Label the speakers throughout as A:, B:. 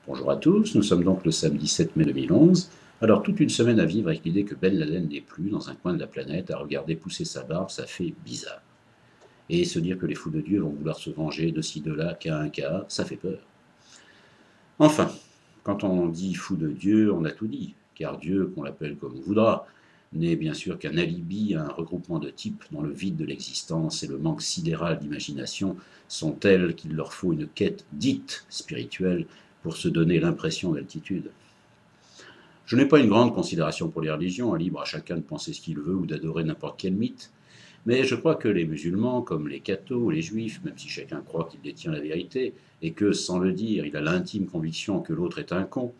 A: Bonjour à tous, nous sommes donc le samedi 7 mai 2011. Alors toute une semaine à vivre avec l'idée que Ben Laden n'est plus dans un coin de la planète à regarder pousser sa barbe, ça fait bizarre. Et se dire que les fous de Dieu vont vouloir se venger de ci, de là, cas un cas, ça fait peur. Enfin, quand on dit fou de Dieu, on a tout dit, car Dieu, qu'on l'appelle comme on voudra, n'est bien sûr qu'un alibi, un regroupement de types dont le vide de l'existence et le manque sidéral d'imagination sont tels qu'il leur faut une quête dite spirituelle pour se donner l'impression d'altitude. Je n'ai pas une grande considération pour les religions, libre à chacun de penser ce qu'il veut ou d'adorer n'importe quel mythe, mais je crois que les musulmans, comme les cathos ou les juifs, même si chacun croit qu'il détient la vérité, et que, sans le dire, il a l'intime conviction que l'autre est un con,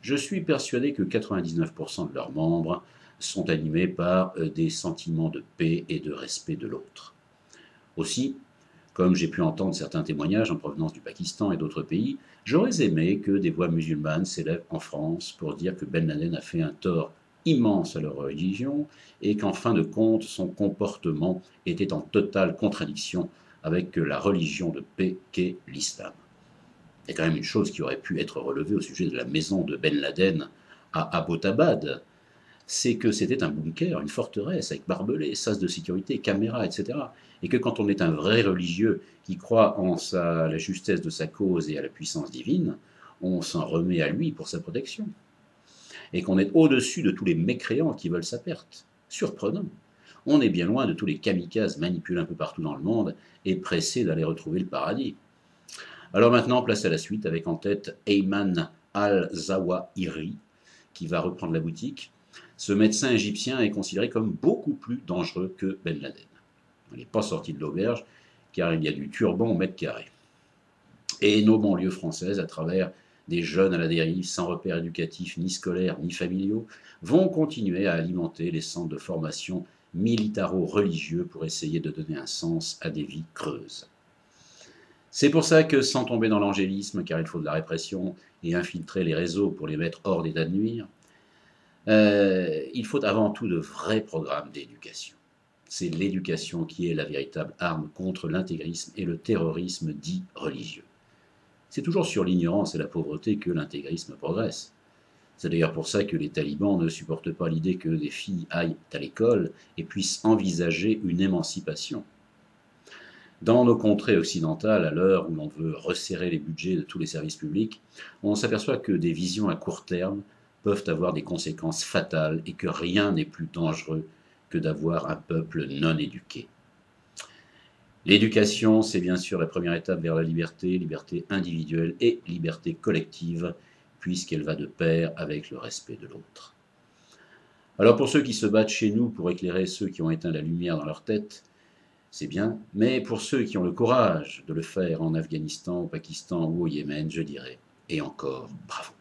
A: je suis persuadé que 99% de leurs membres sont animés par des sentiments de paix et de respect de l'autre. Aussi, comme j'ai pu entendre certains témoignages en provenance du Pakistan et d'autres pays, j'aurais aimé que des voix musulmanes s'élèvent en France pour dire que Ben Laden a fait un tort immense à leur religion et qu'en fin de compte, son comportement était en totale contradiction avec la religion de paix qu'est l'islam. Il y a quand même une chose qui aurait pu être relevée au sujet de la maison de Ben Laden à Abbottabad, c'est que c'était un bunker, une forteresse avec barbelés, sas de sécurité, caméras, etc. Et que quand on est un vrai religieux qui croit en la justesse de sa cause et à la puissance divine, on s'en remet à lui pour sa protection. Et qu'on est au-dessus de tous les mécréants qui veulent sa perte. Surprenant. On est bien loin de tous les kamikazes manipulés un peu partout dans le monde et pressés d'aller retrouver le paradis. Alors maintenant, place à la suite avec en tête Ayman al-Zawahiri, qui va reprendre la boutique. Ce médecin égyptien est considéré comme beaucoup plus dangereux que Ben Laden. Il n'est pas sorti de l'auberge, car il y a du turban au mètre carré. Et nos banlieues françaises, à travers des jeunes à la dérive, sans repères éducatifs ni scolaires ni familiaux, vont continuer à alimenter les centres de formation militaro-religieux pour essayer de donner un sens à des vies creuses. C'est pour ça que, sans tomber dans l'angélisme, car il faut de la répression et infiltrer les réseaux pour les mettre hors d'état de nuire, il faut avant tout de vrais programmes d'éducation. C'est l'éducation qui est la véritable arme contre l'intégrisme et le terrorisme dit religieux. C'est toujours sur l'ignorance et la pauvreté que l'intégrisme progresse. C'est d'ailleurs pour ça que les talibans ne supportent pas l'idée que des filles aillent à l'école et puissent envisager une émancipation. Dans nos contrées occidentales, à l'heure où l'on veut resserrer les budgets de tous les services publics, on s'aperçoit que des visions à court terme peuvent avoir des conséquences fatales et que rien n'est plus dangereux que d'avoir un peuple non éduqué. L'éducation, c'est bien sûr la première étape vers la liberté, liberté individuelle et liberté collective, puisqu'elle va de pair avec le respect de l'autre. Alors pour ceux qui se battent chez nous pour éclairer ceux qui ont éteint la lumière dans leur tête, c'est bien, mais pour ceux qui ont le courage de le faire en Afghanistan, au Pakistan ou au Yémen, je dirais, et encore, bravo.